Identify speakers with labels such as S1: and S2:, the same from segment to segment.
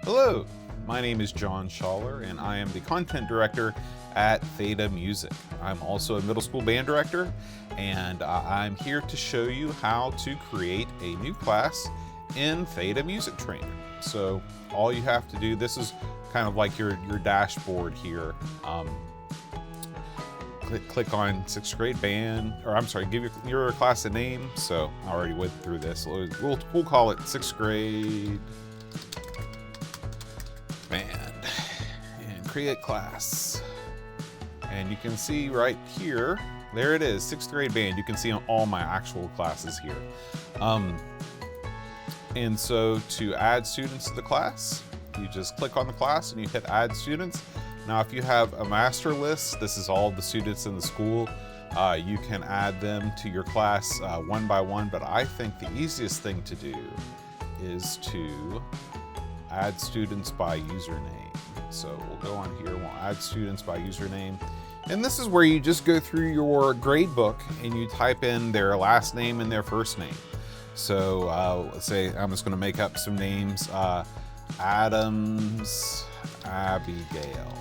S1: Hello, my name is John Schaller and I am the content director at Theta Music. I'm also a middle school band director and I'm here to show you how to create a new class in Theta Music Trainer. So all you have to do, this is kind of like your dashboard here. Click on 6th grade band, or I'm sorry, give your class a name. So I already went through this. We'll call it 6th grade band and create class. And you can see right here, there it is, 6th grade band. You can see all my actual classes here. And so to add students to the class, you just click on the class and you hit add students. Now, if you have a master list, this is all the students in the school. You can add them to your class one by one, but I think the easiest thing to do is to add students by username. So we'll go on here, we'll add students by username. And this is where you just go through your grade book and you type in their last name and their first name. So let's say I'm just gonna make up some names. Adams, Abigail,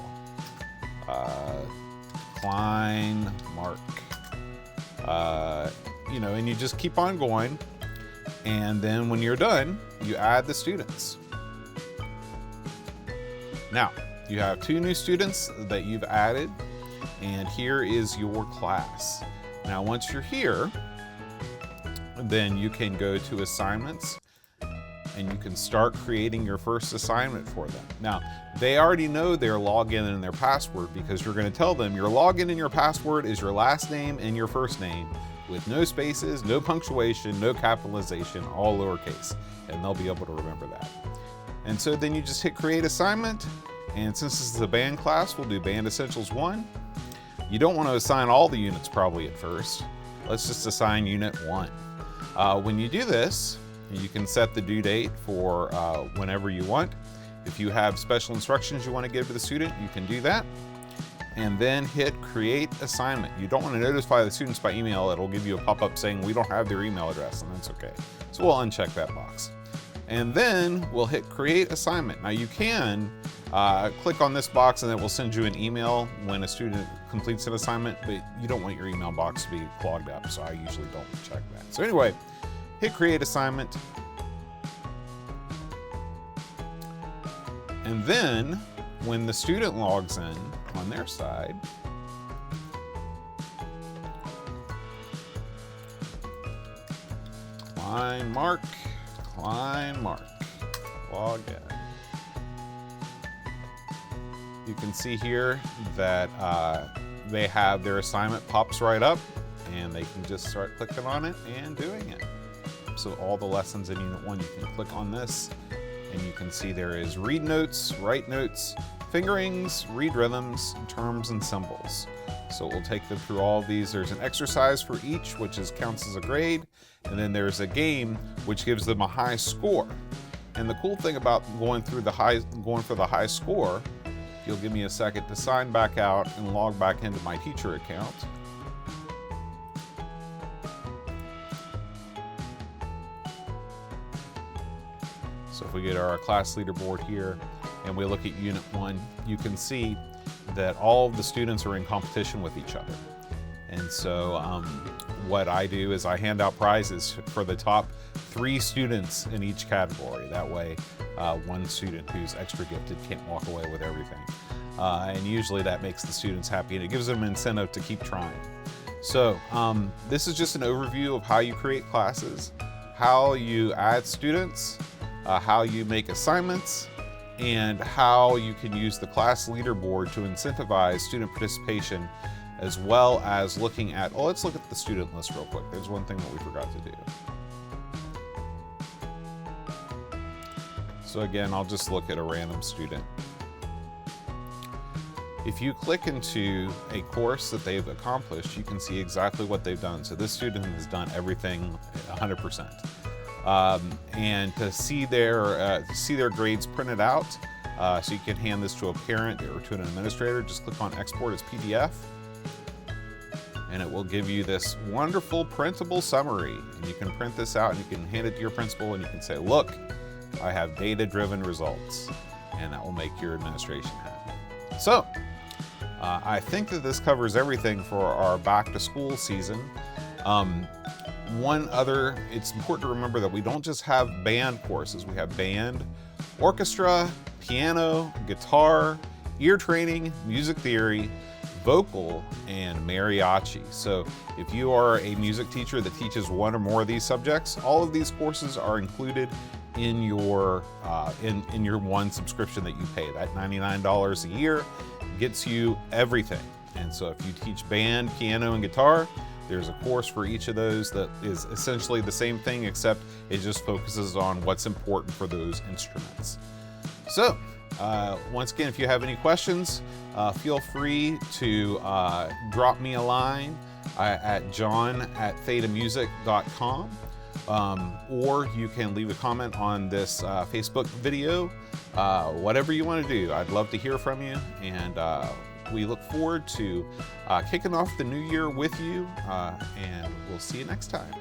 S1: Klein, Mark, and you just keep on going. And then when you're done, you add the students. Now, you have 2 new students that you've added, and here is your class. Now, once you're here, then you can go to assignments and you can start creating your first assignment for them. Now, they already know their login and their password because you're gonna tell them your login and your password is your last name and your first name with no spaces, no punctuation, no capitalization, all lowercase, and they'll be able to remember that. And so then you just hit create assignment, and since this is a band class, we'll do Band Essentials 1. You don't want to assign all the units probably at first. Let's just assign unit 1. When you do this, you can set the due date for whenever you want. If you have special instructions you want to give to the student, you can do that. And then hit create assignment. You don't want to notify the students by email. It'll give you a pop-up saying we don't have their email address, and that's okay. So we'll uncheck that box. And then we'll hit create assignment. Now you can click on this box and it will send you an email when a student completes an assignment, but you don't want your email box to be clogged up, so I usually don't check that. So anyway, hit create assignment. And then when the student logs in on their side, Klein Mark, log in. You can see here that they have their assignment pops right up and they can just start clicking on it and doing it. So all the lessons in Unit 1, you can click on this and you can see there is read notes, write notes, fingerings, read rhythms, terms, and symbols. So we'll take them through all of these. There's an exercise for each, which counts as a grade. And then there's a game, which gives them a high score. And the cool thing about going for the high score, if you'll give me a second to sign back out and log back into my teacher account. So if we get our class leaderboard here and we look at Unit 1, you can see that all of the students are in competition with each other. And so what I do is I hand out prizes for the top 3 students in each category. That way, one student who's extra gifted can't walk away with everything. And usually that makes the students happy and it gives them an incentive to keep trying. So this is just an overview of how you create classes, how you add students, how you make assignments, and how you can use the class leaderboard to incentivize student participation, as well as looking at, let's look at the student list real quick. There's one thing that we forgot to do. So again, I'll just look at a random student. If you click into a course that they've accomplished, you can see exactly what they've done. So this student has done everything 100%. And to see their grades printed out, so you can hand this to a parent or to an administrator, just click on Export as PDF. And it will give you this wonderful printable summary. And you can print this out and you can hand it to your principal and you can say, look, I have data-driven results. and that will make your administration happy. So, I think that this covers everything for our back to school season. It's important to remember that we don't just have band courses. We have band, orchestra, piano, guitar, ear training, music theory, vocal, and mariachi. So if you are a music teacher that teaches one or more of these subjects, all of these courses are included in your in your one subscription that you pay. That $99 a year gets you everything. And so if you teach band, piano, and guitar, there's a course for each of those that is essentially the same thing, except it just focuses on what's important for those instruments. So once again, if you have any questions, feel free to drop me a line at john@thetamusic.com, or you can leave a comment on this Facebook video. Whatever you want to do, I'd love to hear from you, and we look forward to kicking off the new year with you, and we'll see you next time.